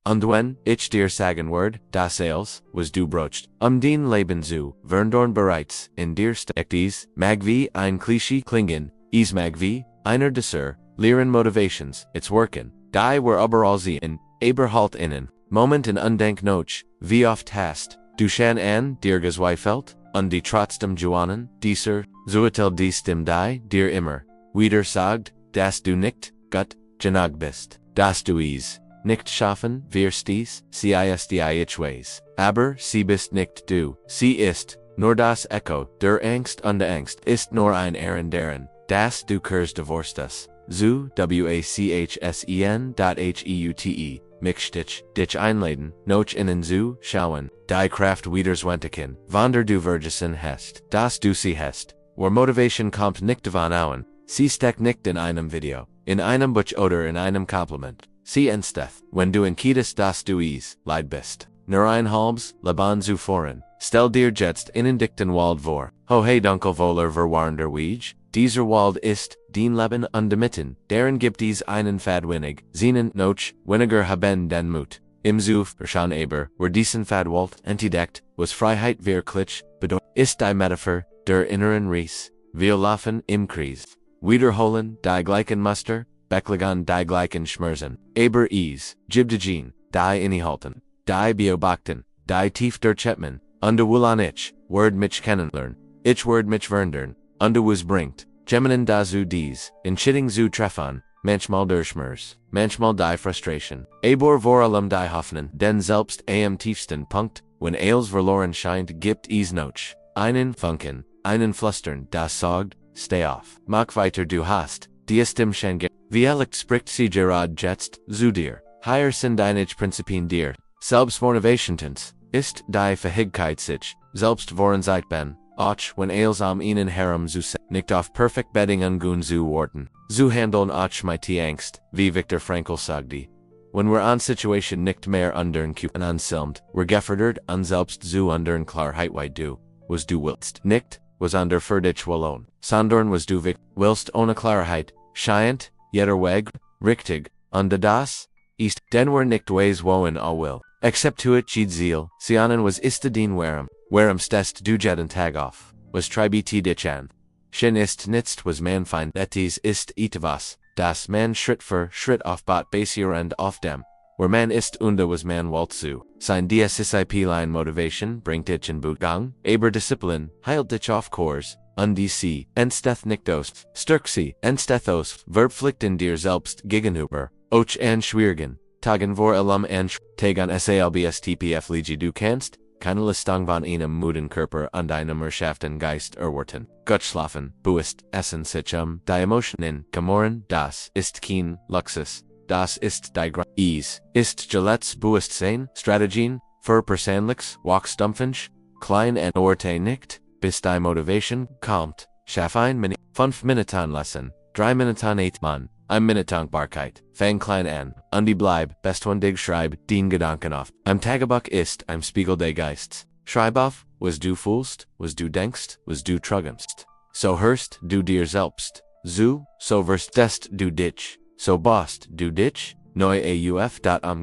Und wenn ich dir sagen werde, das alles, was du brocht, den Leben zu verandern bereits in dir steckt dies, mag wie ein Klischee klingen, es mag wie einer dieser Lehren Motivations, its worken, die wir überall sehen, aber halt innen, Moment in Undenk noch, wie oft hast du schon an dir gezweifelt, und die trotzdem Joanen, dieser, zuetel dies dem die, dir immer, wieder sagt, dass du nicht, Gott, genug bist, dass du es nicht schaffen wirst dies, ich weiß, aber sie bist nicht du, sie ist, nur das Echo, der Angst und der Angst ist nur ein Erinnerung, dass du kurz divorcest, zu wachsen.heute, dich einladen, noch innen zu schauen, die Kraft wiederzwentigen, wander du vergessen hast, dass du sie hast, war Motivation kommt nicht von außen, sie steckt nicht in einem Video, in einem Buch oder in einem Kompliment. Sie entsteht, wenn du entscheidest, dass du es leid bist. Nur ein halbes Leben zu führen. Stell dir jetzt einen dichten Wald vor. Hey dunkel voller verwarnder Weg. Dieser Wald ist dein Leben und mitten, deren gibt es einen Pfad wenig, seinen noch weniger haben den Mut. Im Zuf, schon aber, wo diesen Pfad Wald entdeckt, was Freiheit wirklich bedeutet, ist die Metapher der inneren Reis. Wir laufen im Kreis. Wiederholen die gleichen Muster, Beklagan die gleichen Schmerzen, aber es gibt die innehalten, die beobachten, die tief durchschätzen, und will ich, word mich kennenlernen, ich word mich verandern, und was bringt, Geminen dazu dies, Entscheidung zu treffen, manchmal der Schmerz, manchmal die Frustration, aber vor allem die Hoffnung, denn selbst am tiefsten Punkt, wenn alles verloren scheint, gibt es noch einen Funken, einen Flüstern, das sagt, steh auf, mach weiter du hast, die Stimme schon wie spricht sie gerade jetzt zu dir. Hier sind einige Prinzipien dir. Selbstmotivationens ist die Fähigkeit sich, selbst worin Zeit bin, auch wenn alles ihnen herum zu nicht auf perfekt Bedingungen zu warten. Zu handeln auch mit die Angst, wie Viktor Frankl sagte. Wenn wir an Situation nicht mehr undern Kupen anselmt, wir gefordert an selbst zu undern Klarheit wie du, was du willst. Nicht, was under für dich wollen, sondern was du willst ohne Klarheit, scheint, jeder Weg, richtig, und das ist, denn wir nicht weiß wohin will. Except to it ziel, sianen was ist den warum stest du jeden Tag auf, was treibet dich an. Schen ist nichts was man find etwas ist etwas, das man Schritt für Schritt aufbaut basierend auf dem, where man ist und was man wollt zu. Sein Disziplin Motivation bringt dich in Bootgang, aber Disziplin heilt dich auf Kurs. Und sie entsteth nicht aus, stärkt sie, entsteth aus, verpflichten dir selbst gegenüber, auch an schwierigen Tagen vor allem an Tagen salbstpf liege du kannst, keine Listung von einem müden Körper und einem erschöpften Geist erwarten. Gut schlafen, bewusst essen sich die Emotionen kümmern, das ist kein Luxus, das ist die Ease, ist Gillettes Bewusstsein, Strategien, für Persönliches, Wachstumfensch, klein und orte nicht, bis die Motivation kommt, schaff ein 5 Minuten Lesson, 3 Minuten 8 Mann, 1 Minute Barkeit, fang klein an, und die bleib, best wenn dig schreib, den Gedanken auf. Ein Tagebuch ist ein Spiegel des Geistes. Schreib auf, was du fühlst, was du denkst, was du träumst. So hörst du dir selbst, so verstehst du dich, so bost du dich, neu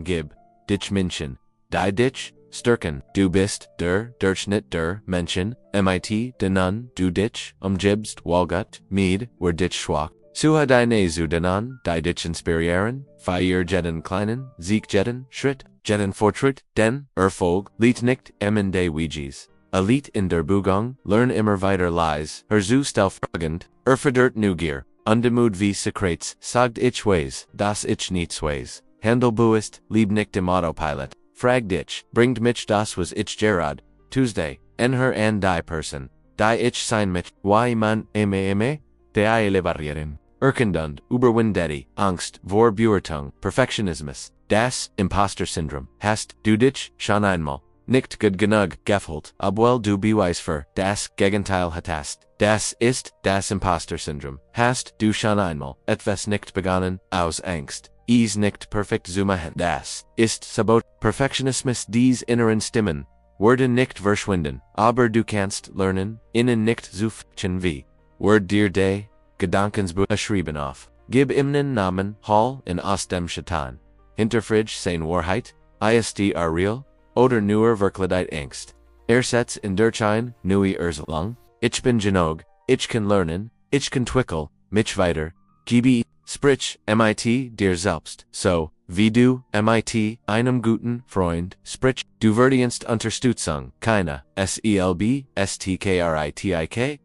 gib, dich Menschen, die dich, stärken, du bist, der Durchschnitt der Menschen, mit, denen du dich, umgibst, walgut, mit, wer dich schwach, suha deine zu denen, die dich inspirieren, feier jeden kleinen, Sieg jeden, Schritt, jeden Fortschritt, denn, Erfolg, liegt nicht im de Weges. Lied in der Bugung, lern immer weiter leis, zu stellfragend, verdert Neugier, undemut wie Socrates, sagt ich weiß, dass ich nichts weiß, handel bewusst, lieb nicht im Autopilot. Frag dich, bringt mich das was ich gerad, Tuesday, her an die Person, die ich sein mich, wie man die elevarrieren. Erkendund, überwindet Angst, vor Beurtung, Perfektionismus, das Imposter-Syndrom, hast du dich schon einmal nicht gut genug gefühlt, obwohl du beweis für das Gegenteil hattest. Das ist das Imposter-Syndrom. Hast du schon einmal etwas nicht begonnen, aus Angst, es nicht perfekt zu machen. Das ist Sabot. Perfektionismus dies inneren Stimmen, werden nicht verschwinden, aber du kannst lernen, innen nicht zu fchen wie. Word dir de Gedankensbuch geschrieben auf. Gib ihm nen Namen, Hall in aus dem Shaitan. Hinterfrage sein Wahrheit, ist real, oder nur Wirklichkeit Angst. Setzt in der Schein, nui lang, ich bin genug, ich kann lernen, ich kann twickel, mich weiter, gebe, sprich, mit, dir selbst, so, wie du, mit, einem guten Freund, sprich, du verdienst Unterstützung, keine, selb, stkritik,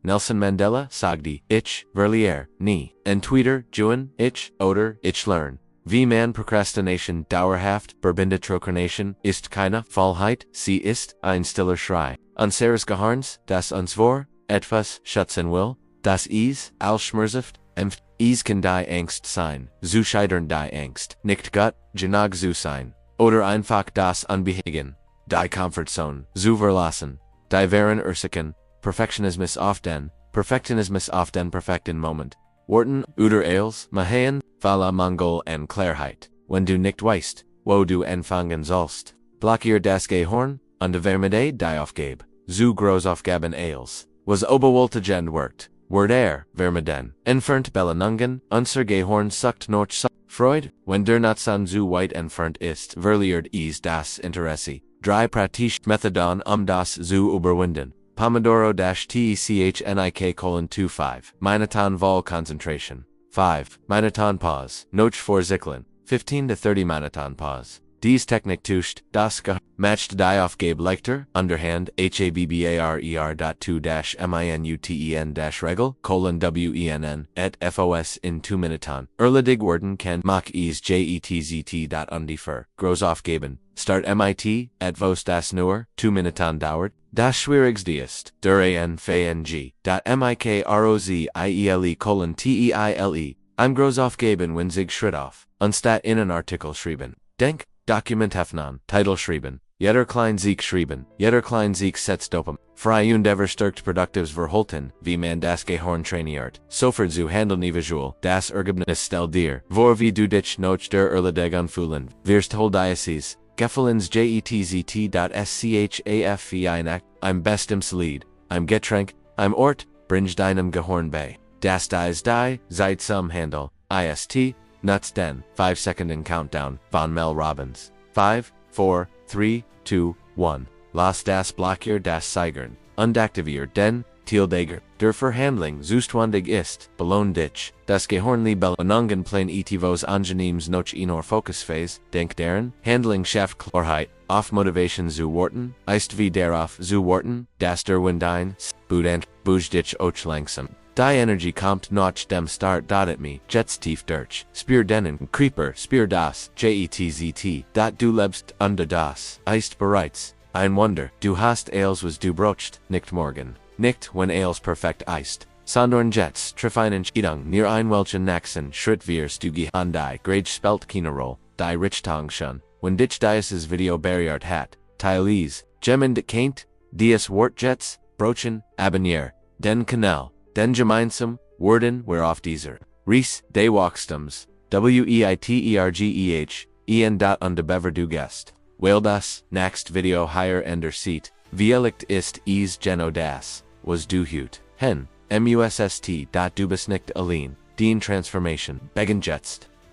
Nelson Mandela, sagte, ich, verliere, nie, en Twitter, Juan, ich, oder, ich lern. Wie man Prokrastination dauerhaft verbindet. Prokrastination ist keine Faulheit, sie ist ein stiller Schrei. Unseres Gehirns, das uns vor etwas schützen will, das schmerzhaft empft. Kann die Angst sein, zu scheitern die Angst, nicht gut genug zu sein, oder einfach das Unbehagen, die Comfortzone, zu verlassen, die Waren ursachen, Perfektionismus auf den perfekten Moment. Worten, oder als, Mahan, Fala Mongol en Klarheit. Wenn du nicht weißt, wo du anfangen sollst. Blockier das Gehirn, und vermide die Aufgabe. Zu Großaufgaben als. Was oberwältigend wirkt. Vermiden. Entfernt Belanungen, unser Gehirn sucht noch Freud, wenn der Nutzen zu weit entfernt ist, verliert das Interesse. Drei praktische Methoden das zu überwinden. Pomodoro-technik:25. Minuton Vol Concentration. 5. Minuton Pause. Noch vor Zyklen. 15 to 30 Minuton Pause. Dies Technik tuscht, das matched die Aufgabe leichter, underhand, habbarer.2-minuten-regel, :winn, et fos in 2 Minuten. Erledig worden kann mach es jetztt. Ungefähr. Großaufgaben. Start mit, vos das nur, 2 Minuten dauert. Das schwierigste ist, der Anfang. Mikroziele: I'm Großaufgaben wenn sich Schritt auf. Anstatt in einen Artikel schreiben. Denk, Dokument hefnen, Titel schreiben. Jeder klein Sieg schreiben. Jeder klein Sieg setzt Dopam. Frei und stärkt Produktives Verhalten, wie man das Gehirn trainiert. Sofort zu Handeln visual, das Ergebnis stellt dir, vor wie du dich noch der Erledig anfühlen wirst. Hol Diaces. Gefälens jetztt.schafvinak, I'm best im Lied, I'm Getränk, I'm Ort, bring deinem Gehirn bei. Das dies die, seit zum Handel, ist, nuts den, 5 Sekunden Countdown, von Mel Robbins. 5, 4, 3, 2, 1. Lass das Blockier das Zeigern, undaktivier den, Tildeger, der Verhandlung zuständig ist, belohn dich, das Gehirn Belohnungen plain etivos angenehmes noch inor Fokusphase, denk deren, Handling schafft Klarheit, auf Motivation zu worten, ist wie darauf zu worten, das der Windein, Budant, buj dich och langsam. Die Energie kommt nach dem Start. Me, Jets tief durch, spür denen, Creeper, spür das, jetztt, du lebst unter das, ist bereits, ein Wunder, du hast als was du brocht, nicht morgen. Nicht, wenn als perfekt ist. Sondern Jets, treffen Schiedung, near ein welchen Nachsen, Schritt wirst du gehen die, Grade spelt keine Rolle, die Richtung schon, wenn dich dieses Video barriert hat, Teilese, Gemen de Kaint, dies Wortjets, Brochen, Abonnier, den Kanal, den gemeinsam, Worden, whereof dieser, Ries, de Walkstums, weitergeh, undebever du Gest. Weil das, next Video higher ender seat, Vielicht ist geno das, was du hut, hen, musst. Du bist nicht allein, den Transformation, Begenjetzt.